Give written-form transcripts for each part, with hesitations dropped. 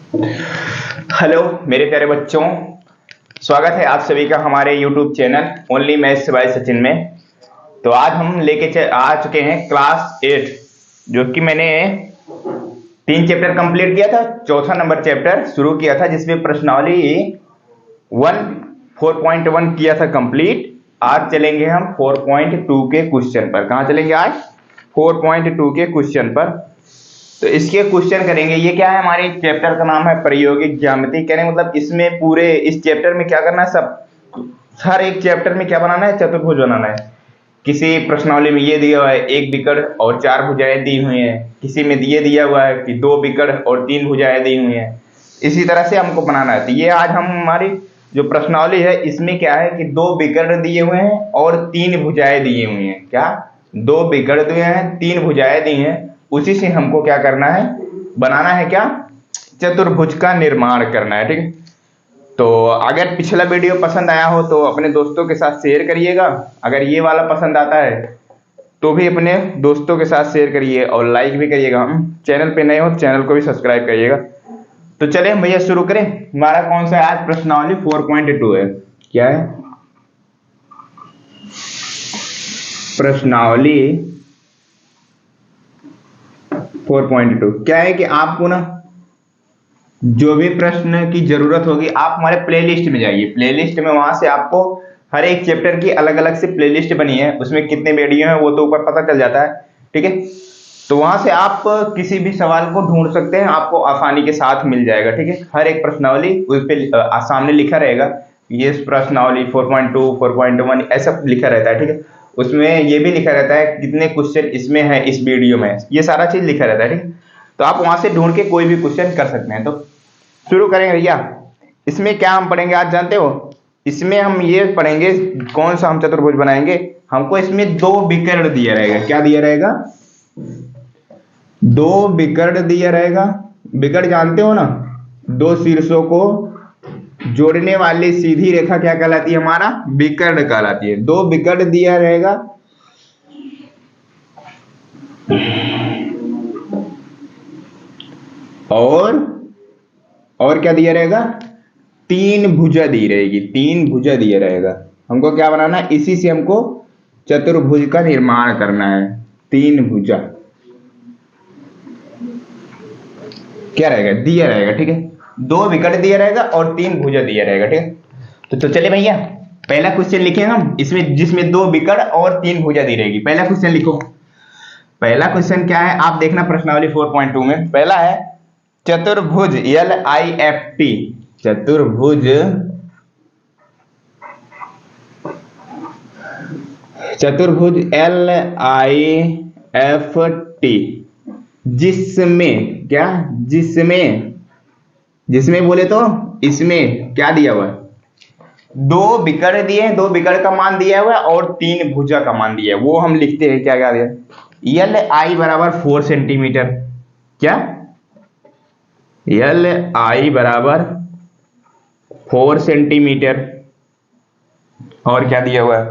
Hello मेरे प्यारे बच्चों, स्वागत है आप सभी का हमारे YouTube channel only maths by Sachin में। तो आज हम आ चुके हैं क्लास 8, जो कि मैंने 3 चैप्टर कंप्लीट किया था। चौथा नंबर चैप्टर शुरू किया था जिसमें प्रश्नावली 4.1 किया था कंप्लीट। आज चलेंगे हम 4.2 के क्वेश्चन पर। कहाँ चलेंगे आज? 4.2 के क्वेश्चन पर। तो इसके क्वेश्चन करेंगे। ये क्या है? हमारे चैप्टर का नाम है प्रायोगिक ज्यामिति। कहने मतलब इसमें पूरे इस चैप्टर में क्या करना है, सब हर एक चैप्टर में क्या बनाना है, चतुर्भुज बनाना है। किसी प्रश्नावली में ये दिया हुआ है 1 विकर्ण और 4 भुजाएं दी हुई हैं, किसी में ये दिया हुआ है कि 2 विकर्ण और 3 भुजाएं दी हुई हैं। इसी तरह से हमको बनाना है। तो ये आज हम हमारी जो प्रश्नावली है इसमें क्या है कि 2 विकर्ण दिए हुए हैं और 3 भुजाएं दिए हुई हैं। क्या? 2 विकर्ण दिए हैं, 3 भुजाएं दी हैं। उसी से हमको क्या करना है, बनाना है क्या, चतुर्भुज का निर्माण करना है। ठीक है। तो अगर पिछला वीडियो पसंद आया हो तो अपने दोस्तों के साथ शेयर करिएगा। अगर ये वाला पसंद आता है तो भी अपने दोस्तों के साथ शेयर करिए और लाइक भी करिएगा। हम चैनल पे नए हो तो चैनल को भी सब्सक्राइब करिएगा। तो चले भैया शुरू करें। हमारा कौन सा है आज? प्रश्नावली 4.2 है। क्या है? प्रश्नावली 4.2 क्या है कि आपको ना जो भी प्रश्न की जरूरत होगी आप हमारे प्लेलिस्ट में जाइए। प्लेलिस्ट में वहां से आपको हर एक चैप्टर की अलग अलग से प्लेलिस्ट बनी है, उसमें कितने वीडियो हैं वो तो ऊपर पता चल जाता है। ठीक है। तो वहां से आप किसी भी सवाल को ढूंढ सकते हैं, आपको आसानी के साथ मिल जाएगा। ठीक है। हर एक प्रश्नावली उस पे सामने लिखा रहेगा, ये प्रश्नावली 4.2 4.1 ऐसा लिखा रहता है। ठीक है। उसमें ये भी लिखा रहता है कितने क्वेश्चन इसमें है, इस वीडियो में ये सारा चीज लिखा रहता है। ठीक है। तो आप वहां से ढूंढ के कोई भी क्वेश्चन कर सकते हैं। तो शुरू करेंगे भैया। इसमें क्या हम पढ़ेंगे आज जानते हो? इसमें हम ये पढ़ेंगे कौन सा हम चतुर्भुज बनाएंगे। हमको इसमें 2 विकर्ण दिया रहेगा। क्या दिया रहेगा? 2 विकर्ण दिया रहेगा। विकर्ण जानते हो ना, 2 शीर्षों को जोड़ने वाली सीधी रेखा क्या कहलाती है? हमारा विकर्ण कहलाती है। 2 विकर्ण दिया रहेगा और क्या दिया रहेगा? 3 भुजा दी रहेगी। 3 भुजा दिया रहेगा। हमको क्या बनाना है? इसी से हमको चतुर्भुज का निर्माण करना है। 3 भुजा क्या रहेगा? दिया रहेगा। ठीक है। 2 विकर्ण दिया रहेगा और 3 भुजा दिया रहेगा। ठीक है। तो चले भैया पहला क्वेश्चन लिखें हम इसमें, जिसमें 2 विकर्ण और 3 भुजा दी रहेगी। पहला क्वेश्चन लिखो। पहला क्वेश्चन क्या है आप देखना प्रश्नावली 4.2 में। पहला है चतुर्भुज LIFT। चतुर्भुज LIFT जिसमें क्या, जिसमें बोले तो इसमें क्या दिया हुआ है? 2 विकर्ण दिए हैं, 2 विकर्ण का मान दिया हुआ है और 3 भुजा का मान दिया है। वो हम लिखते हैं क्या दिया? LI बराबर 4 सेंटीमीटर। क्या? LI बराबर 4 सेंटीमीटर। और क्या दिया हुआ है?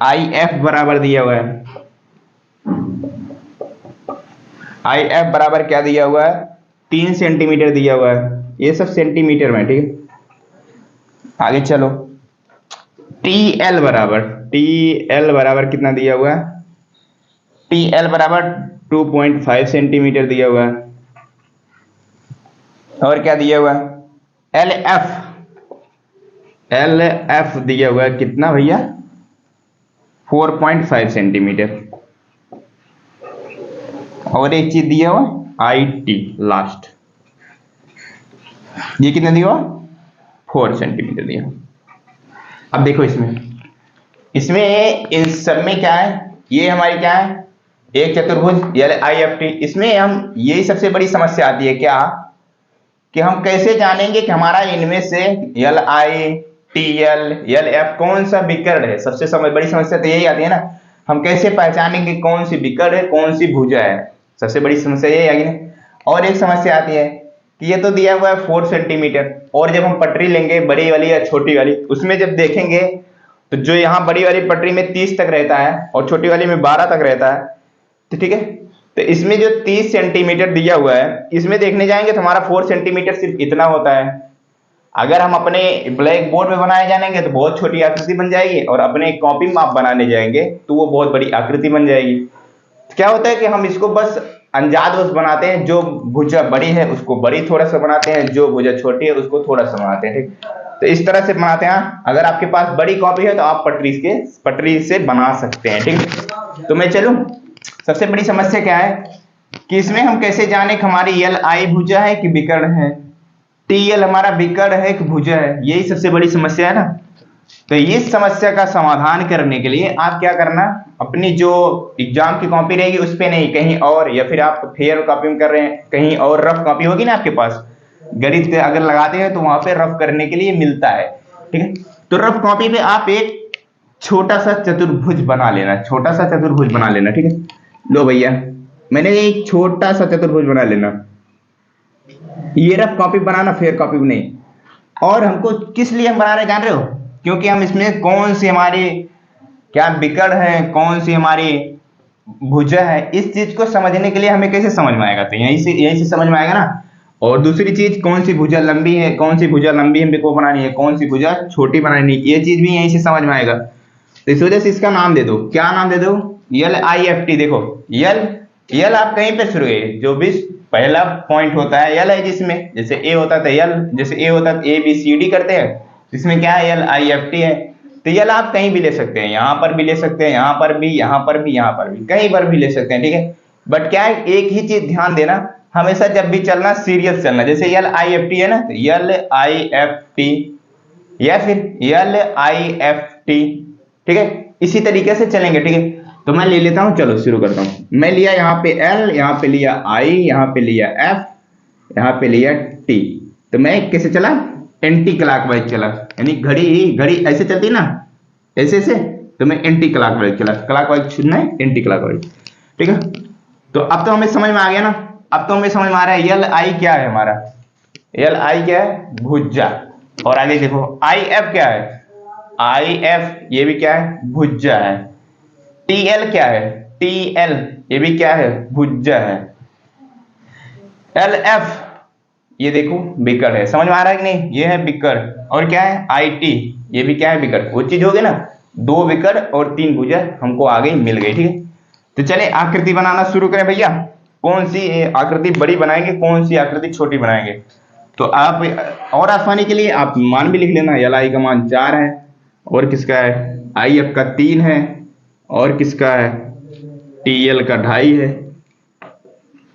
IF बराबर दिया हुआ है। IF बराबर क्या दिया हुआ है? 3 सेंटीमीटर दिया हुआ है। ये सब सेंटीमीटर में। ठीक है। आगे चलो। TL बराबर कितना दिया हुआ है? TL बराबर 2.5 सेंटीमीटर दिया हुआ है। और क्या दिया हुआ है? LF दिया हुआ है कितना भैया? 4.5 सेंटीमीटर। और एक चीज दिया हुआ IT लास्ट, ये कितना दिया हुआ? 4 सेंटीमीटर दिया। अब देखो इसमें इन सब में क्या है? ये हमारी क्या है? एक चतुर्भुज LIFT। इसमें हम यही सबसे बड़ी समस्या आती है क्या कि हम कैसे जानेंगे कि हमारा इनमें से LI TL LF कौन सा विकर्ण है? सबसे बड़ी समस्या तो यही आती है ना, हम कैसे पहचानेंगे कौन सी विकर्ण है कौन सी भुजा है? सबसे बड़ी समस्या यही आएगी ना। और एक समस्या आती है कि ये तो दिया हुआ है 4 सेंटीमीटर, और जब हम पटरी लेंगे बड़ी वाली या छोटी वाली, उसमें जब देखेंगे तो जो यहाँ बड़ी वाली पटरी में 30 तक रहता है और छोटी वाली में 12 तक रहता है। तो ठीक है। तो इसमें जो 30 सेंटीमीटर दिया हुआ है, इसमें देखने जाएंगे तो हमारा 4 सेंटीमीटर सिर्फ इतना होता है। अगर हम अपने ब्लैक बोर्ड में बनाए जाएंगे तो बहुत छोटी आकृति बन जाएगी, और अपने कॉपी में आप बनाने जाएंगे तो वो बहुत बड़ी आकृति बन जाएगी। क्या होता है कि हम इसको बस अंदाज बनाते हैं, जो भुजा बड़ी है उसको बड़ी थोड़ा सा बनाते हैं, जो भुजा छोटी है उसको थोड़ा सा बनाते हैं, ठीक। तो इस तरह से बनाते हैं। अगर आपके पास बड़ी कॉपी है तो आप पटरी से बना सकते हैं, ठीक। तो मैं चलूं, सबसे बड़ी समस्या क्या है कि इसमें हम कैसे जाने कि हमारी यल आई भुजा है कि विकर्ण है, टी एल हमारा विकर्ण है कि भुजा है, यही सबसे बड़ी समस्या है ना। तो इस समस्या का समाधान करने के लिए आप क्या करना, अपनी जो एग्जाम की कॉपी रहेगी उस पे नहीं, कहीं और, या फिर आप फेयर कॉपी में कर रहे हैं कहीं और, रफ कॉपी होगी ना आपके पास, गणित अगर लगाते हैं तो वहां पे रफ करने के लिए मिलता है, ठीक है। तो रफ कॉपी पे आप एक छोटा सा चतुर्भुज बना लेना, छोटा सा चतुर्भुज बना लेना, ठीक है। लो भैया, मैंने एक छोटा सा चतुर्भुज बना लेना, ये रफ कॉपी बनाना, फेयर कॉपी नहीं। और हमको किस लिए हम बना रहे जान रहे हो, क्योंकि हम इसमें कौन सी हमारी क्या विकर्ण है, कौन सी हमारी भुजा है, इस चीज को समझने के लिए हमें कैसे समझ में आएगा, तो यही से समझ में आएगा ना। और दूसरी चीज, कौन सी भुजा लंबी है, कौन सी भुजा लंबी हमको बनानी है, कौन सी भुजा छोटी बनानी है, ये चीज भी यहीं से समझ में आएगा। तो इस वजह से इसका नाम दे दो, क्या नाम दे दो, LIFT। देखो यल आप कहीं पे शुरू है, जो भी पहला पॉइंट होता है यल है, जिसमें जैसे ए होता था यल, जैसे ए होता है ABCD करते हैं, इसमें क्या है LIFT है। तो यल आप कहीं भी ले सकते हैं, यहाँ पर भी ले सकते हैं, यहाँ पर भी, यहाँ पर भी, यहाँ पर भी, कहीं पर भी ले सकते हैं, ठीक है। बट क्या है, एक ही चीज ध्यान देना, हमेशा जब भी चलना सीरियस चलना। जैसे LIFT है ना, तो LIFT या फिर LIFT, ठीक है, इसी तरीके से चलेंगे, ठीक है। तो मैं ले लेता हूं, चलो शुरू करता हूं। मैं लिया यहाँ पे L, यहाँ पे लिया I, यहाँ पे लिया F, यहाँ पे लिया T। तो मैं कैसे चला, एंटी क्लॉकवाइज चला, यानी घड़ी ऐसे चलती ना, ऐसे से, तो मैं एंटी क्लॉकवाइज चला, क्लॉकवाइज छूना है, एंटी क्लॉकवाइज, ठीक है। तो अब तो हमें समझ में आ गया ना, अब तो हमें समझ में आ रहा है LI क्या है हमारा, LI क्या है, भुजा। और आगे देखो IF क्या है, IF ये भी क्या है, भुजा है। TL क्या है, TL ये भी क्या है, भुजा है। LF ये देखो विकर्ण है, समझ में आ रहा है कि नहीं, ये है विकर्ण। और क्या है IT, ये भी क्या है, विकर्ण। वो चीज हो गई ना, 2 विकर्ण और 3 भुजा हमको आ गई, मिल गई, ठीक है। तो चले आकृति बनाना शुरू करें भैया। कौन सी आकृति बड़ी बनाएंगे, कौन सी आकृति छोटी बनाएंगे। तो आप और आसानी के लिए आप मान भी लिख लेना, LI का मान 4 है, और किसका है, IF का 3 है, और किसका है, TL का 2.5 है,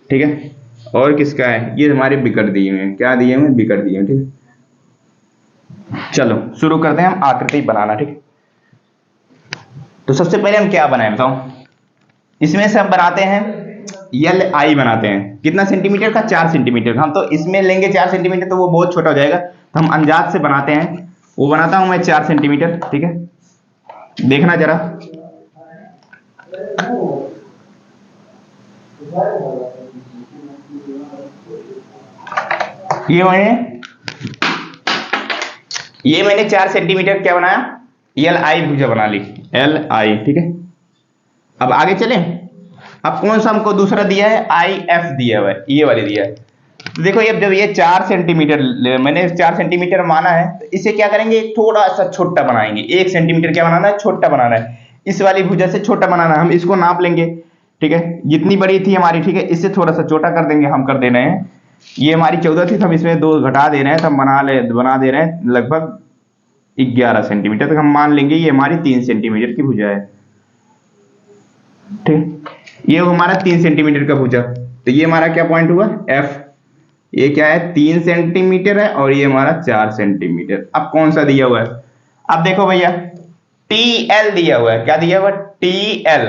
ठीक है। और किसका है, ये हमारे विकर्ण दिए हुए हैं, क्या दिए हुए हैं, विकर्ण दिए हुए, ठीक है। चलो शुरू करते हैं हम आकृति बनाना, ठीक। तो सबसे पहले हम क्या बनाए बताओ, इसमें से हम बनाते हैं LI बनाते हैं, कितना सेंटीमीटर का, 4 सेंटीमीटर। हम तो इसमें लेंगे 4 सेंटीमीटर तो वो बहुत छोटा हो जाएगा, तो हम अंदाज से बनाते हैं। वो बनाता हूं मैं 4 सेंटीमीटर, ठीक है। देखना जरा, ये मैंने 4 सेंटीमीटर क्या बनाया, LI भुजा बना ली, LI, ठीक है। अब आगे चलें। अब कौन सा हमको दूसरा दिया है, IF दिया हुआ है, ये वाली दिया है। तो देखो ये, जब ये 4 सेंटीमीटर मैंने 4 सेंटीमीटर माना है, तो इसे क्या करेंगे, थोड़ा सा छोटा बनाएंगे। 1 सेंटीमीटर क्या बनाना है, छोटा बनाना है, इस वाली भुजा से छोटा बनाना है। हम इसको नाप लेंगे, ठीक है, जितनी बड़ी थी हमारी, ठीक है, इससे थोड़ा सा छोटा कर देंगे, हम कर दे रहे हैं। ये हमारी 14 थी, तो हम इसमें 2 घटा दे रहे हैं, तो हम बना दे रहे हैं लगभग 11 सेंटीमीटर तक। हम मान लेंगे ये हमारी 3 सेंटीमीटर की भुजा है, ठीक। ये हमारा 3 सेंटीमीटर का भुजा, तो ये हमारा क्या पॉइंट हुआ, F। ये क्या है, 3 सेंटीमीटर है, और ये हमारा 4 सेंटीमीटर। अब कौन सा दिया हुआ है, अब देखो भैया TL दिया हुआ है, क्या दिया हुआ, TL।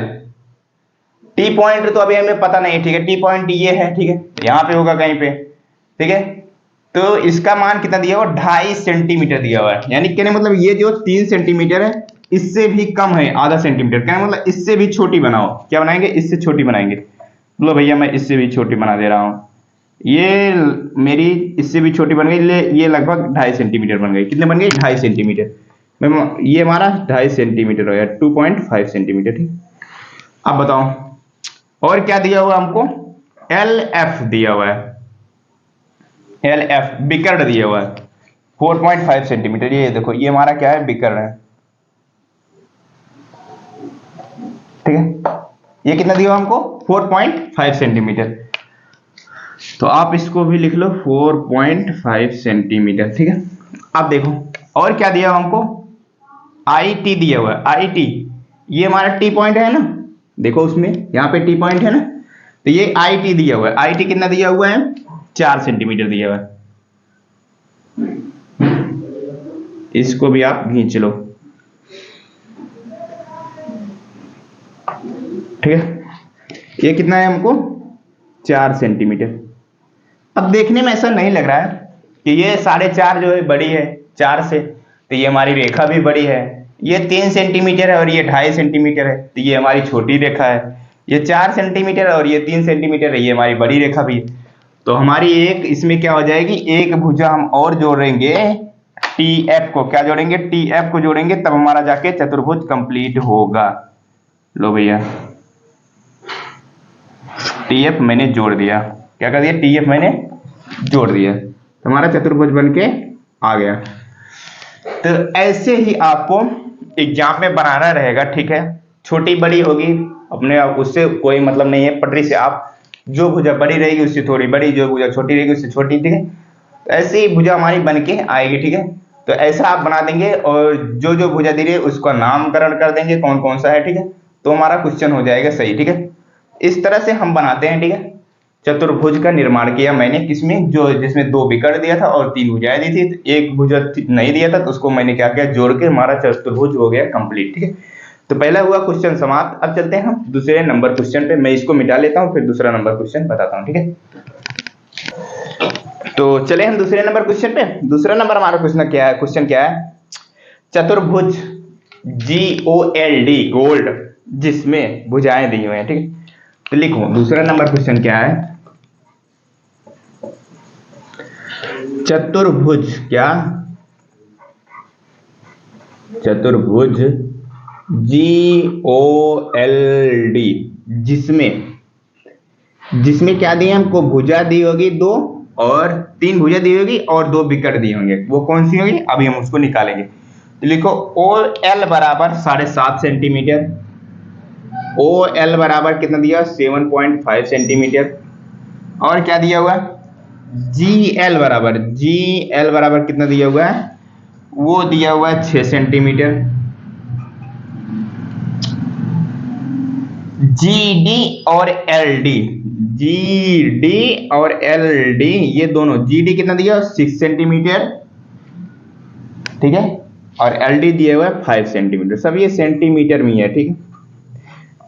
T पॉइंट तो अभी हमें पता नहीं, ठीक है, T पॉइंट ये है, ठीक है, यहाँ पे होगा कहीं पे, ठीक है। तो इसका मान कितना दिया हुआ, 2.5 सेंटीमीटर दिया हुआ है। यानी कहने मतलब ये जो 3 सेंटीमीटर है, इससे भी कम है, आधा सेंटीमीटर, कहने मतलब इससे भी छोटी बनाओ। क्या बनाएंगे, इससे छोटी बनाएंगे। लो भैया मैं इससे भी छोटी बना दे रहा हूं, ये मेरी इससे भी छोटी बन गई, ये लगभग 2.5 सेंटीमीटर बन गई। कितने बन गई, 2.5 सेंटीमीटर। ये हमारा 2.5 सेंटीमीटर हो गया, 2.5 सेंटीमीटर, ठीक। अब बताओ, और क्या दिया हुआ हमको, एल एफ दिया हुआ है, एल एफ विकर्ण दिया हुआ है 4.5 सेंटीमीटर। ये देखो ये हमारा क्या है, विकर्ण है, ठीक है। ये कितना दिया हुआ हमको, 4.5 सेंटीमीटर। तो आप इसको भी लिख लो 4.5 सेंटीमीटर, ठीक है। अब देखो और क्या दिया हुआ हमको, आई टी दिया हुआ है, आई टी, ये हमारा टी पॉइंट है ना, देखो उसमें यहाँ पे टी पॉइंट है ना, तो ये आई टी दिया हुआ है। आई टी कितना दिया हुआ है, 4 सेंटीमीटर दिया हुआ है। इसको भी आप खींच लो, ठीक है। ये कितना है हमको, 4 सेंटीमीटर। अब देखने में ऐसा नहीं लग रहा है कि ये 4.5 जो है बड़ी है 4 से, तो ये हमारी रेखा भी बड़ी है। ये 3 सेंटीमीटर है और ये 2.5 सेंटीमीटर है, तो ये हमारी छोटी रेखा है। ये 4 सेंटीमीटर और ये 3 सेंटीमीटर है, ये हमारी बड़ी रेखा भी है। तो हमारी एक इसमें क्या हो जाएगी, एक भुजा हम और जोड़ेंगे टी एफ को, क्या जोड़ेंगे, टी एफ को जोड़ेंगे, तब हमारा जाके चतुर्भुज कंप्लीट होगा। लो भैया टी एफ मैंने जोड़ दिया, क्या कर दिया, टी एफ मैंने जोड़ दिया, तो हमारा चतुर्भुज बन के आ गया। तो ऐसे ही आपको एग्जाम में बनाना रहेगा, ठीक है। छोटी बड़ी होगी अपने आप, उससे कोई मतलब नहीं है। पटरी से आप जो भुजा बड़ी रहेगी उससे थोड़ी बड़ी, जो भुजा छोटी रहेगी उससे छोटी, ठीक है। तो ऐसे ही भुजा हमारी बन के आएगी, ठीक है। तो ऐसा आप बना देंगे और जो जो भुजा दे रही है उसका नामकरण कर देंगे कौन कौन सा है, ठीक है। तो हमारा क्वेश्चन हो जाएगा सही, ठीक है। इस तरह से हम बनाते हैं, ठीक है। चतुर्भुज का निर्माण किया मैंने किसमें, जो जिसमें 2 विकर्ण दिया था और 3 भुजाएं दी थी, तो एक भुजा नहीं दिया था, तो उसको मैंने क्या किया, जोड़ के हमारा चतुर्भुज हो गया कंप्लीट, ठीक है। तो पहला हुआ क्वेश्चन समाप्त। अब चलते हैं हम दूसरे नंबर क्वेश्चन पे। मैं इसको मिटा लेता हूं, फिर दूसरा नंबर क्वेश्चन बताता हूं, ठीक है। तो चले हम दूसरे नंबर क्वेश्चन पे। दूसरा नंबर हमारा क्वेश्चन क्या है, क्वेश्चन क्या है, चतुर्भुज GOLD गोल्ड जिसमें भुजाएं दी हुई हैं, ठीक है। तो लिखो दूसरा नंबर क्वेश्चन क्या है, चतुर्भुज, क्या, चतुर्भुज GOLD जिसमें क्या दिए हमको, भुजा दी होगी 2 और 3 भुजा दी होगी और 2 विकर्ण दिए होंगे, वो कौन सी होगी अभी हम उसको निकालेंगे। तो लिखो OL बराबर 7.5 सेंटीमीटर, OL बराबर कितना दिया, 7.5 सेंटीमीटर। और क्या दिया हुआ है, GL बराबर कितना दिया हुआ है, वो दिया हुआ है 6 सेंटीमीटर। GD और LD ये दोनों, GD कितना दिया 6 सेंटीमीटर, ठीक है, और LD दिया हुआ है 5 सेंटीमीटर। सब ये सेंटीमीटर में है, ठीक है।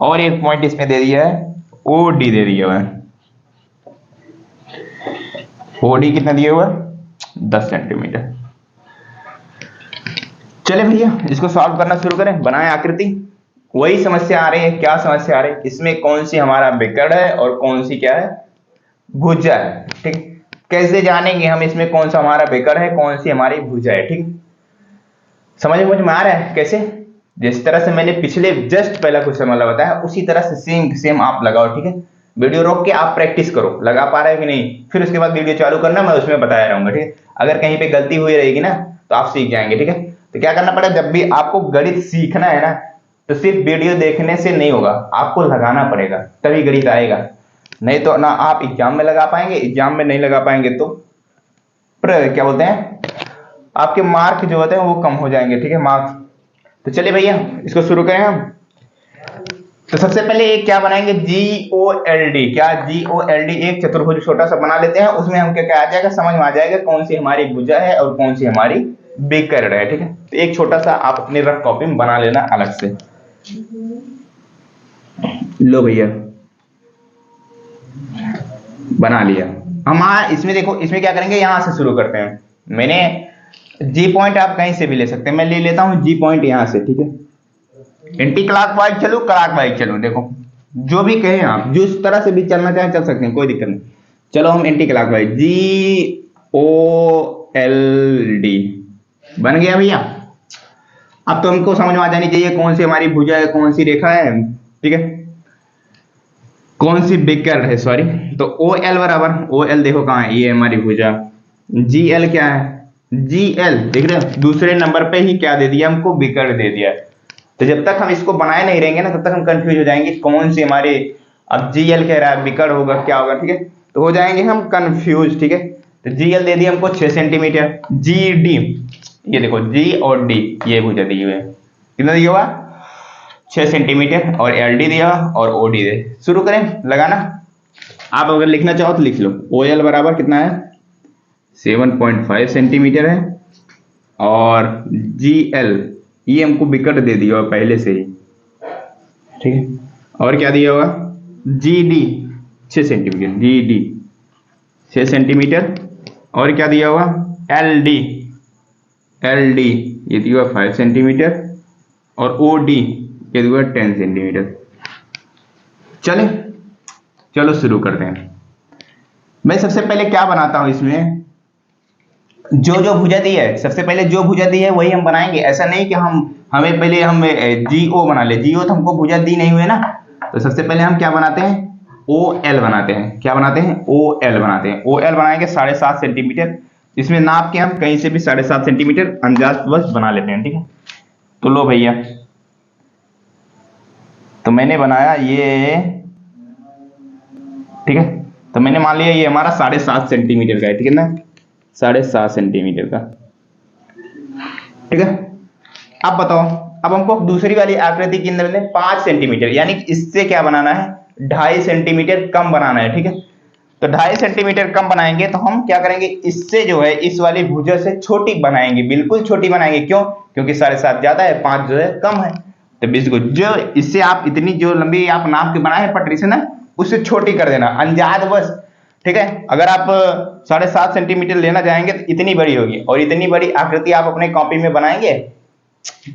और एक पॉइंट इसमें दे दिया है, OD दे दिया हुआ है, OD कितना दिया हुआ है 10 सेंटीमीटर। चले भैया इसको सॉल्व करना शुरू करें। बनाए आकृति, वही समस्या आ रही है। क्या समस्या आ रही है, इसमें कौन सी हमारा विकर्ण है और कौन सी क्या है, भुजा है, ठीक। कैसे जानेंगे हम इसमें कौन सा हमारा विकर्ण है, कौन सी हमारी भुजा है, ठीक। समझ में आ रहा है कैसे, जिस तरह से मैंने पिछले जस्ट पहला क्वेश्चन वाला बताया उसी तरह से सेम आप लगाओ, ठीक है। वीडियो रोक के आप प्रैक्टिस करो, लगा पा रहे हो कि नहीं, फिर उसके बाद वीडियो चालू करना, मैं उसमें बताया रहूंगा, ठीक है। अगर कहीं पे गलती हुई रहेगी ना तो आप सीख जाएंगे, ठीक है। तो क्या करना पड़ेगा, जब भी आपको गणित सीखना है ना, तो सिर्फ वीडियो देखने से नहीं होगा, आपको लगाना पड़ेगा, तभी गणित आएगा। नहीं तो ना आप एग्जाम में लगा पाएंगे, एग्जाम में नहीं लगा पाएंगे तो क्या बोलते हैं, आपके मार्क जो होते हैं वो कम हो जाएंगे, ठीक है, मार्क्स। तो चलिए भैया इसको शुरू करें हम। तो सबसे पहले एक क्या बनाएंगे, GOLD, क्या GOLD, एक चतुर्भुज छोटा सा बना लेते हैं। उसमें हम क्या क्या आ जाएगा, समझ में आ जाएगा कौन सी हमारी भुजा है और कौन सी हमारी विकर्ण है, ठीक है। तो एक छोटा सा आप अपने रफ कॉपी में बना लेना अलग से। लो भैया बना लिया। हम इसमें देखो, इसमें क्या करेंगे, यहां से शुरू करते हैं। मैंने G पॉइंट आप कहीं से भी ले सकते हैं, मैं ले लेता हूं G पॉइंट यहां से, ठीक है। एंटी क्लॉकवाइज चलो, क्लॉकवाइज चलो, देखो जो भी कहें आप, जिस तरह से भी चलना चाहें चल सकते हैं, कोई दिक्कत नहीं। चलो हम एंटी क्लॉकवाइज, GOLD बन गया भैया। अब तो हमको समझ में आ जानी चाहिए कौन सी हमारी भुजा है, कौन सी रेखा है, ठीक है। कौन सी बिकर है, सॉरी, तो ओ एल बराबर, ओ एल देखो कहाँ है, ये हमारी भुजा। जी एल क्या है, जी एल देख रहे हो, दूसरे नंबर पे ही क्या दे दिया हमको, बिकर दे दिया। तो जब तक हम इसको बनाए नहीं रहेंगे ना, तब तक हम कंफ्यूज हो जाएंगे कौन सी हमारे, अब जी एल कह रहा है, बिकर होगा क्या होगा, ठीक है, तो हो जाएंगे हम कंफ्यूज, ठीक है। तो जी एल दे दिया हमको 6 सेंटीमीटर। जी डी, ये देखो जी और डी ये भुजा दी हुई है, कितना दिया हुआ, 6 सेंटीमीटर, और एल डी दिया और ओ डी दे। शुरू करें लगाना, आप अगर लिखना चाहो तो लिख लो। ओ एल बराबर कितना है, 7.5 सेंटीमीटर है, और जी एल ये हमको विकट दे दिया हुआ पहले से ही, ठीक है। और क्या दिया हुआ, G D 6 centimetre, G D 6 centimetre, और क्या दिया हुआ, एल डी, एल डी ये दिया हुआ 5 सेंटीमीटर, और ओ डी ये दिया हुआ 10 सेंटीमीटर। चले चलो शुरू करते हैं। मैं सबसे पहले क्या बनाता हूं, इसमें जो जो भुजा दी है, सबसे पहले जो भुजा दी है वही हम बनाएंगे। ऐसा नहीं कि हमें पहले हम जी ओ बना ले, जी ओ तो हमको भुजा दी नहीं हुई ना, तो सबसे पहले हम क्या बनाते हैं, ओ एल बनाते हैं। क्या बनाते हैं, ओ एल बनाते हैं। ओ एल बनाएंगे 7.5 सेंटीमीटर, इसमें नाप के हम कहीं से भी 7.5 सेंटीमीटर अंदाज बस बना लेते हैं, ठीक है। तो लो भैया, तो मैंने बनाया ये, ठीक है, तो मैंने मान लिया ये हमारा 7.5 सेंटीमीटर का है, ठीक है ना, 7.5 सेंटीमीटर का, ठीक है। अब बताओ, अब हमको दूसरी वाली आकृति के अंदर में 5 सेंटीमीटर, यानी इससे क्या बनाना है, 2.5 सेंटीमीटर कम बनाना है, ठीक है। तो 2.5 सेंटीमीटर कम बनाएंगे तो हम क्या करेंगे, इससे जो है इस वाली भुजा से छोटी बनाएंगे, बिल्कुल छोटी बनाएंगे। क्यों, क्योंकि 7.5 ज्यादा है, 5 जो है कम है। तो 20 को जो इससे आप इतनी जो लंबी आप नाप के बनाए हैं पटरी से ना, उससे छोटी कर देना अंदाज बस, ठीक है। अगर आप 7.5 सेंटीमीटर लेना चाहेंगे तो इतनी बड़ी होगी, और इतनी बड़ी आकृति आप अपने कॉपी में बनाएंगे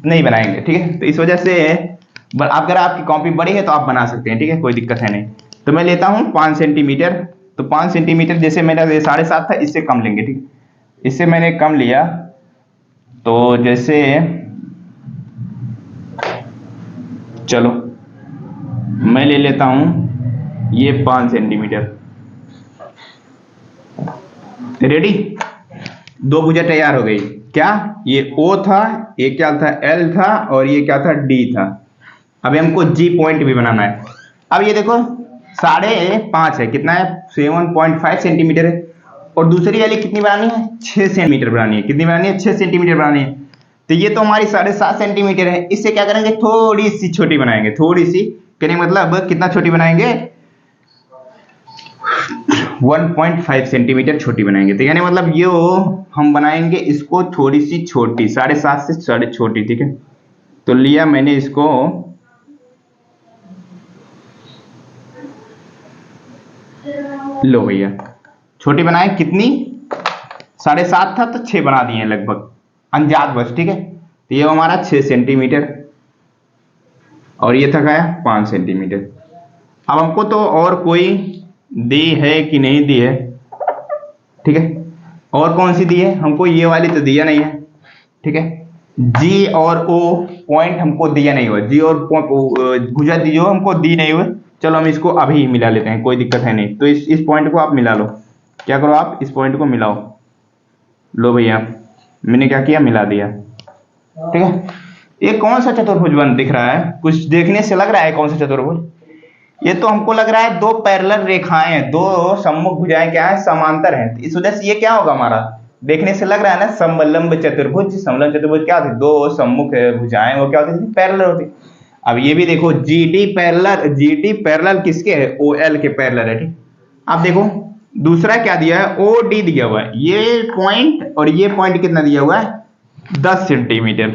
नहीं बनाएंगे, ठीक है। तो इस वजह से अगर आपकी कॉपी बड़ी है तो आप बना सकते हैं, ठीक है, कोई दिक्कत है नहीं। तो मैं लेता हूं 5 सेंटीमीटर, तो 5 सेंटीमीटर जैसे मेरा 7.5 था, इससे कम लेंगे, ठीक है, इससे मैंने कम लिया। तो जैसे चलो मैं ले लेता हूं ये 5 सेंटीमीटर, रेडी, दो भुजा तैयार हो गई। क्या, ये O था, ये क्या था, L था, और ये क्या था, D था। अब हमको G पॉइंट भी बनाना है। अब ये देखो 5.5 है, कितना है, 7.5 सेंटीमीटर है, और दूसरी वाली कितनी बनानी है, 6 सेंटीमीटर बनानी है। कितनी बनानी है, 6 सेंटीमीटर बनानी है। तो ये तो हमारी 7.5 सेंटीमीटर है, इससे क्या करेंगे, थोड़ी सी छोटी बनाएंगे, थोड़ी सी, कहने मतलब कितना छोटी बनाएंगे, 1.5 सेंटीमीटर छोटी बनाएंगे। तो यानी मतलब ये हम बनाएंगे इसको थोड़ी सी छोटी, 7.5 से छोटी, ठीक है। तो लिया मैंने इसको, लो भैया, छोटी बनाए, कितनी, 7.5 था तो 6 बना दिए लगभग अंदाज बस, ठीक है। तो ये हमारा 6 सेंटीमीटर, और ये था क्या, 5 सेंटीमीटर। अब हमको तो और कोई दी है कि नहीं दी है, ठीक है, और कौन सी दी है हमको, ये वाली तो दिया नहीं है, ठीक है। जी और ओ पॉइंट हमको दिया नहीं हुआ, जी और भुजा दी जो हमको दी नहीं हुए। चलो हम इसको अभी मिला लेते हैं, कोई दिक्कत है नहीं। तो इस पॉइंट को आप मिला लो, क्या करो आप इस पॉइंट को मिलाओ, लो भैया मैंने क्या किया, मिला दिया, ठीक है। ये कौन सा चतुर्भुज बन दिख रहा है, कुछ देखने से लग रहा है कौन सा चतुर्भुज, ये तो हमको लग रहा है 2 पैरेलल रेखाएं हैं, 2 सम्मुख भुजाएं क्या है, समांतर हैं। तो इस वजह से ये क्या होगा हमारा, देखने से लग रहा है ना, समलंब चतुर्भुज। समलंब चतुर्भुज क्या होती, 2 सम्मुख भुजाएं, वो क्या होती है, पैरेलल होती। अब ये भी देखो जीडी पैरेलल, जीडी पैरेलल किसके है, ओएल के पैरेलल है, ठीक। अब देखो दूसरा क्या दिया है, ओडी दिया हुआ है, ये पॉइंट और ये पॉइंट कितना दिया हुआ है, 10 सेंटीमीटर।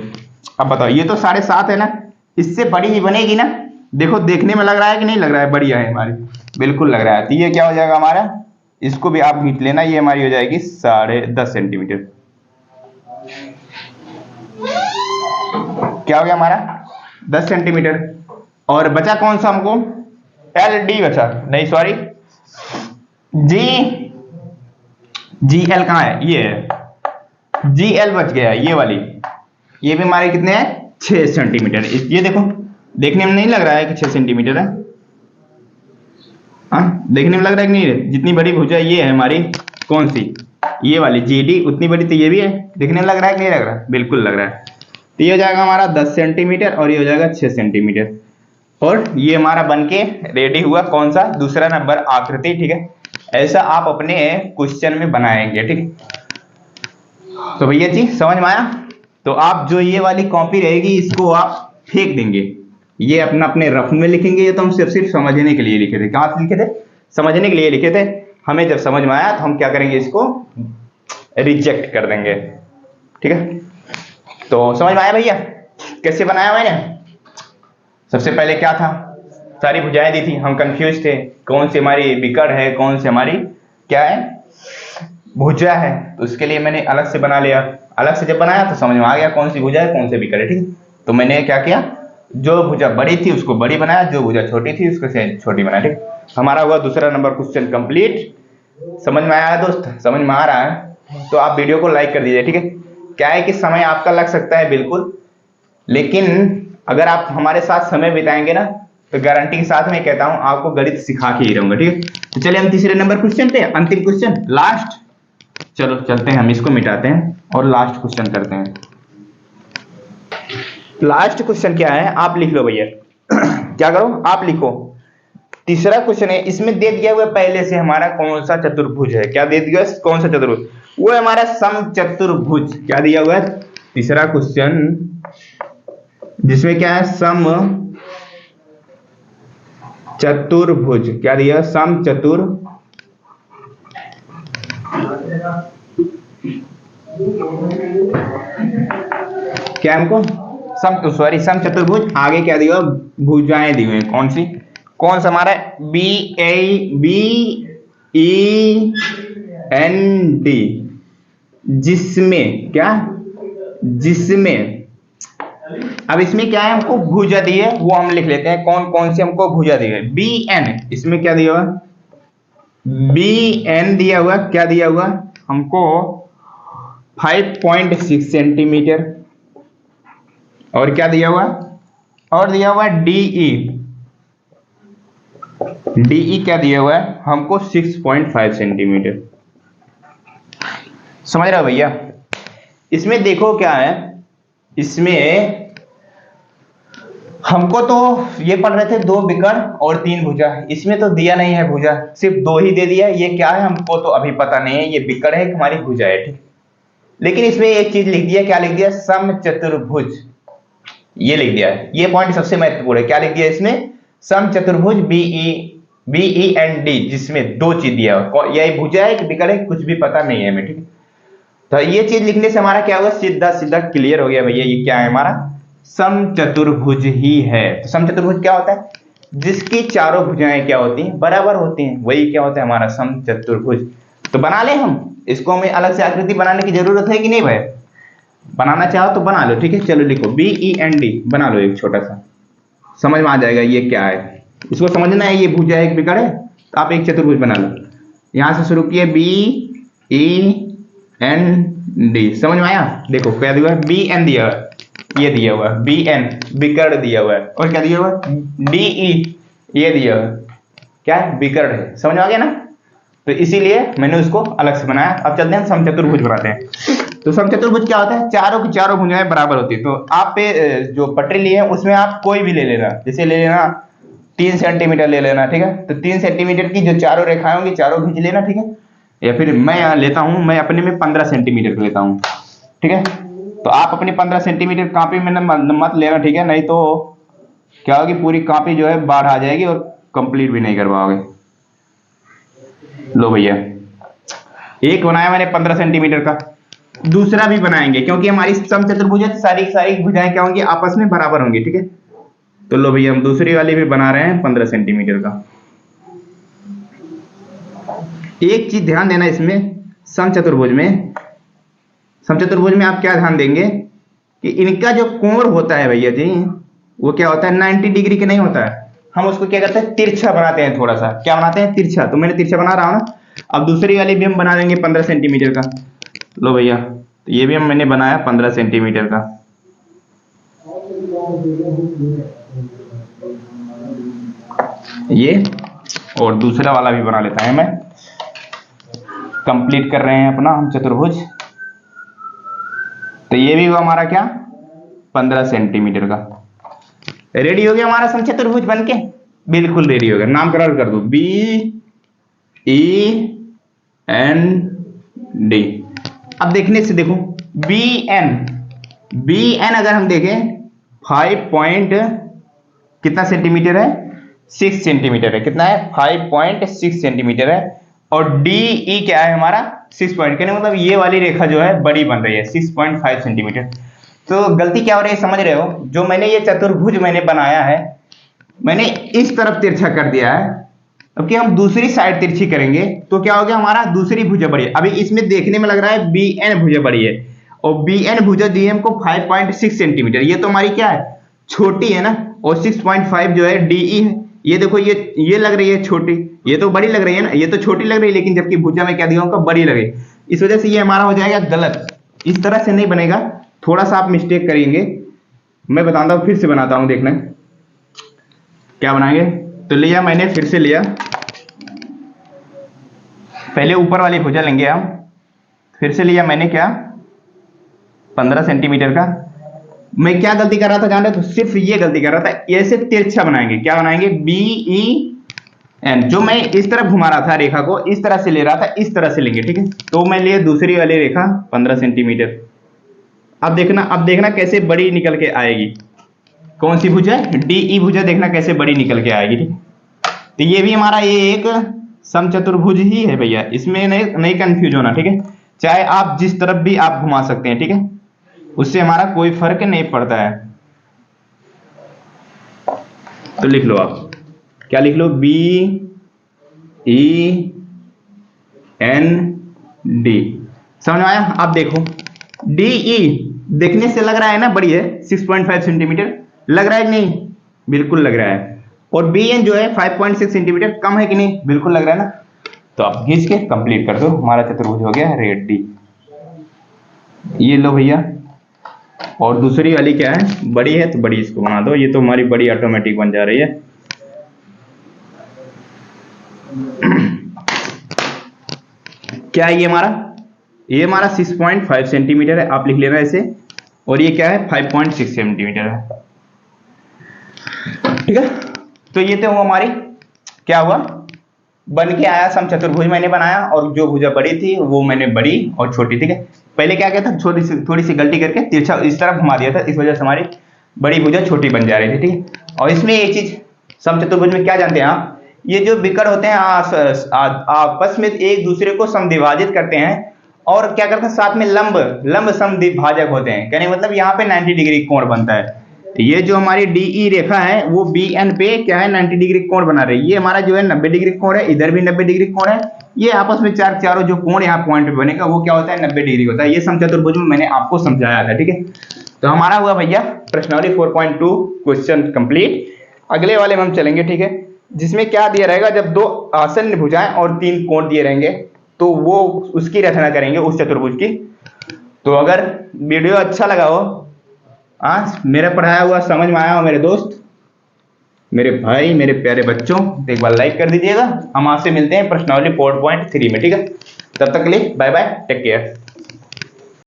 अब बताओ ये तो 7.5 है ना, इससे बड़ी ही बनेगी ना, देखो देखने में लग रहा है कि नहीं लग रहा है, बढ़िया है हमारी, बिल्कुल लग रहा है। तो ये क्या हो जाएगा हमारा, इसको भी आप खींच लेना, ये हमारी हो जाएगी 10.5 सेंटीमीटर। क्या हो गया हमारा, 10 सेंटीमीटर। और बचा कौन सा हमको, एल डी बचा, नहीं सॉरी, जी एल कहाँ है, ये है, जी एल बच गया, ये वाली, ये भी हमारे कितने हैं, 6 सेंटीमीटर। ये देखो देखने में नहीं लग रहा है कि 6 सेंटीमीटर है, हाँ, देखने में लग रहा है कि नहीं? जितनी बड़ी भुजा ये है हमारी, कौन सी, ये वाली जीडी, उतनी बड़ी तो ये भी है। देखने में लग रहा है कि नहीं लग रहा? बिल्कुल लग रहा है। तो ये हो जाएगा हमारा 10 सेंटीमीटर और ये हो जाएगा 6 सेंटीमीटर। और ये हमारा बनके रेडी हुआ कौन सा, दूसरा नंबर आकृति। ठीक है, ऐसा आप अपने क्वेश्चन में बनाएंगे। ठीक, तो भैया जी समझ में आया? तो आप जो ये वाली कॉपी रहेगी इसको आप फेंक देंगे, ये अपना अपने रफ में लिखेंगे। ये तो हम सिर्फ समझने के लिए लिखे थे। कहाँ लिखे थे? समझने के लिए लिखे थे। हमें जब समझ में आया तो हम क्या करेंगे, इसको रिजेक्ट कर देंगे। ठीक है, तो समझ में आया भैया कैसे बनाया मैंने? सबसे पहले क्या था, सारी भुजाएं दी थी, हम कंफ्यूज थे कौन सी हमारी विकर्ण है, कौन सी हमारी क्या है, भुजा है। तो उसके लिए मैंने अलग से बना लिया। अलग से जब बनाया तो समझ में आ गया कौन सी भुजा है, कौन से विकर्ण है। ठीक है, तो मैंने क्या किया, जो भुजा बड़ी थी उसको बड़ी बनाया, जो भुजा छोटी थी उसको छोटी बनाया। ठीक, हमारा हुआ दूसरा नंबर क्वेश्चन कंप्लीट। समझ में आया दोस्त? समझ में आ रहा है तो आप वीडियो को लाइक कर दीजिए। ठीक है, क्या है कि समय आपका लग सकता है बिल्कुल, लेकिन अगर आप हमारे साथ समय बिताएंगे ना तो गारंटी के साथ मैं कहता हूं आपको गणित सिखा के ही रहूंगा। ठीक है, तो चलिए हम तीसरे नंबर क्वेश्चन पे, अंतिम क्वेश्चन, लास्ट। चलो चलते हैं, हम इसको मिटाते हैं और लास्ट क्वेश्चन करते हैं। लास्ट क्वेश्चन क्या है, आप लिख लो भैया। क्या करो, आप लिखो। तीसरा क्वेश्चन है, इसमें दे दिया हुआ पहले से हमारा कौन सा चतुर्भुज है। क्या दे दिया, कौन सा चतुर्भुज? वो है हमारा समचतुर्भुज। क्या दिया हुआ है? तीसरा क्वेश्चन जिसमें क्या है, सम चतुर्भुज। क्या दिया? सम चतुर, क्या हमको सम चतुर्भुज। आगे क्या दिया? भुजाएं दी हुई। कौन सी, कौन सा हमारा? BEEND, जिसमें क्या, जिसमें, अब इसमें क्या है, हमको भुजा दी है वो हम लिख लेते हैं। कौन कौन सी हमको भुजा दी है? BN, इसमें क्या दिया हुआ? BN दिया हुआ। क्या दिया हुआ हमको? 5.6 सेंटीमीटर। और क्या दिया हुआ? और दिया हुआ DE। DE क्या दिया हुआ है हमको? 6.5 सेंटीमीटर। समझ रहे हो भैया? इसमें देखो क्या है, इसमें हमको तो ये पढ़ रहे थे 2 विकर्ण और 3 भुजा। इसमें तो दिया नहीं है भुजा, सिर्फ 2 ही दे दिया है। ये क्या है हमको तो अभी पता नहीं है, ये विकर्ण है कि हमारी भुजा है। ठीक, लेकिन इसमें एक चीज लिख दिया। क्या लिख दिया? समचतुर्भुज, ये लिख दिया है। ये पॉइंट सबसे महत्वपूर्ण है। क्या लिख दिया इसमें? समचतुर्भुज BEND, जिसमें 2 चीज दिया है। यह भुजा है कि विकर्ण है कुछ भी पता नहीं है हमें। ठीक, तो ये चीज लिखने से हमारा क्या हुआ, सीधा सीधा क्लियर हो गया भैया ये क्या है, हमारा समचतुर्भुज ही है। तो समचतुर्भुज क्या होता है? जिसकी चारों भुजाएं क्या होती हैं? बराबर होती हैं, वही क्या होता है हमारा समचतुर्भुज। तो बना ले हम इसको, हमें अलग से आकृति बनाने की जरूरत है कि नहीं भाई? बनाना चाहो तो बना लो। ठीक है, चलो लिखो BEND, बना लो एक छोटा सा, समझ में आ जाएगा ये क्या है। इसको समझना है, ये भुजा एक विकर्ण है तो आप एक चतुर्भुज बना लो। यहां से शुरू किए BEND, समझ में आया? देखो क्या दिया है, BN दिया हुआ, ये दिया हुआ BN विकर्ण दिया हुआ है, और क्या दिया हुआ DE, ये दिया हुआ क्या है, विकर्ण है। समझ में आ गया ना? तो इसीलिए मैंने उसको अलग से बनाया। अब चलते हैं समचतुर्भुज बनाते हैं। तो समचतुर्भुज क्या होता है? चारों की चारों भुजाएं बराबर होती है। तो आप पे जो पटरी ली है उसमें आप कोई भी ले लेना, जैसे ले लेना 3 सेंटीमीटर ले लेना। ठीक है, तो 3 सेंटीमीटर की जो चारों रेखाएं होंगी चारों खींच लेना। ठीक है, या फिर मैं यहाँ लेता हूं, मैं अपने में 15 सेंटीमीटर का लेता हूं। ठीक है, तो आप अपनी 15 सेंटीमीटर कॉपी में मत लेना। ठीक है, नहीं तो क्या होगी, पूरी कॉपी जो है बाढ़ आ जाएगी और कंप्लीट भी नहीं कर पाओगे। लो भैया, एक बनाया मैंने 15 सेंटीमीटर का, दूसरा भी बनाएंगे क्योंकि हमारी समचतुर्भुज है, सारी सारी भुजाएं क्या होंगी, आपस में बराबर होंगी। ठीक है, तो लो भैया हम दूसरी वाली भी बना रहे हैं 15 सेंटीमीटर का। एक चीज ध्यान देना इसमें, समचतुर्भुज में आप क्या ध्यान देंगे कि इनका जो कोण होता है भैया जी, वो क्या होता है 90 डिग्री के नहीं होता है। हम उसको क्या करते हैं, तिरछा बनाते हैं थोड़ा सा। क्या बनाते हैं? तिरछा। तो मैंने तिरछा बना रहा हूं ना। अब दूसरी वाली भी हम बना देंगे 15 सेंटीमीटर का। लो भैया, तो ये भी मैंने बनाया 15 सेंटीमीटर का। ये और दूसरा वाला भी बना लेता है मैं। कंप्लीट कर रहे हैं अपना हम चतुर्भुज। तो ये भी हुआ हमारा क्या 15 सेंटीमीटर का। रेडी हो गया हमारा समचतुर्भुज बनके, बिल्कुल रेडी हो गया। नामकरण कर दो BEND। अब देखने से देखो BN अगर हम देखें 5 पॉइंट कितना सेंटीमीटर है 6 सेंटीमीटर है। कितना है 5.6 सेंटीमीटर है। और DE क्या है हमारा 6 पॉइंट, कहने मतलब ये वाली रेखा जो है बड़ी बन रही है 6.5 सेंटीमीटर। तो गलती क्या हो रही है समझ रहे हो, जो मैंने ये चतुर्भुज मैंने बनाया है मैंने इस तरफ तिरछा कर दिया है। अब कि हम दूसरी साइड तिरछी करेंगे तो क्या हो गया हमारा दूसरी भुजा बड़ी है। अभी इसमें देखने में लग रहा है BN भुजा बड़ी है और BN भुजा दी है हमको 5.6 सेंटीमीटर। ये तो हमारी क्या है छोटी है ना, और 6.5 जो है DE है। ये देखो ये लग रही है छोटी, ये तो बड़ी लग रही है ना, ये तो छोटी लग रही है लेकिन जबकि भुजा में क्या दिया होगा बड़ी लगे। इस वजह से ये हमारा हो जाएगा गलत। इस तरह से नहीं बनेगा, थोड़ा सा आप मिस्टेक करेंगे। मैं बताता हूँ, फिर से बनाता हूँ, देखना क्या बनाएंगे। तो लिया मैंने, फिर से लिया, पहले ऊपर वाली भुजा लेंगे हम। फिर से लिया मैंने क्या 15 सेंटीमीटर का। मैं क्या गलती कर रहा था जान रहे, तो सिर्फ ये गलती कर रहा था, ऐसे तिरछा बनाएंगे। क्या बनाएंगे BEN। जो मैं इस तरफ घुमा रहा था रेखा को, इस तरह से ले रहा था, इस तरह से लेंगे, ठीक है। तो मैं लिए दूसरी वाली रेखा 15 सेंटीमीटर। अब देखना कैसे बड़ी निकल के आएगी। कौन सी भुजा DE भुजा, देखना कैसे बड़ी निकल के आएगी, ठीक। तो ये भी हमारा ये एक समचतुर्भुज ही है भैया, इसमें नहीं कंफ्यूज होना, ठीक है। चाहे आप जिस तरफ भी आप घुमा सकते हैं, ठीक है, उससे हमारा कोई फर्क नहीं पड़ता है। तो लिख लो आप, क्या लिख लो BEND। समझ में आया। आप देखो DE देखने से लग रहा है ना बड़ी है 6.5 सेंटीमीटर, लग रहा है कि नहीं, बिल्कुल लग रहा है। और BN जो है 5.6 सेंटीमीटर, कम है कि नहीं, बिल्कुल लग रहा है ना। तो आप खींच के कंप्लीट कर दो, हमारा चतुर्भुज हो गया रेडी। ये लो भैया, और दूसरी वाली क्या है बड़ी है तो बड़ी इसको बना दो। ये तो हमारी बड़ी ऑटोमेटिक बन जा रही है। क्या है ये हमारा 6.5 सेंटीमीटर है, आप लिख लेना ऐसे। और ये क्या है 5.6 सेंटीमीटर है, ठीक है। तो ये तो हमारी क्या हुआ बन के आया समचतुर्भुज मैंने बनाया, और जो भुजा बड़ी थी वो मैंने बड़ी और छोटी, ठीक है। पहले क्या किया था, थोड़ी सी गलती करके तिरछा इस तरफ घुमा दिया था, इस वजह से हमारी बड़ी भुजा छोटी बन जा रही थी, ठीक है। और इसमें एक चीज समचतुर्भुज में क्या जानते हैं आप, ये जो विकर्ण होते हैं आपस में एक दूसरे को समद्विभाजित करते हैं, और क्या करते हैं साथ में लंब समद्विभाजक होते हैं। कहने मतलब यहाँ पे 90 डिग्री कोण बनता है। तो ये जो हमारी DE रेखा है वो BN पे क्या है 90 डिग्री कोण बना रही है। ये हमारा जो है 90 डिग्री कोण है, इधर भी 90 डिग्री कोण है। ये आपस में चारों जो कोण यहाँ पॉइंट पे बनेगा वो क्या होता है 90 डिग्री होता है। ये समचतुर्भुज में मैंने आपको समझाया था, ठीक है। तो हमारा हुआ भैया प्रश्नावली 4.2 क्वेश्चन कंप्लीट। अगले वाले में हम चलेंगे, ठीक है, जिसमें क्या दिया रहेगा, जब दो आसन्न भुजाएं और 3 कोण दिए रहेंगे तो वो उसकी रचना करेंगे उस चतुर्भुज की। तो अगर वीडियो अच्छा लगा हो, मेरा पढ़ाया हुआ समझ में आया हो मेरे दोस्त, मेरे भाई, मेरे प्यारे बच्चों, तो एक बार लाइक कर दीजिएगा। हम आपसे मिलते हैं प्रश्नावली 4.3 में, ठीक है। तब तक के लिए बाय बाय, टेक केयर।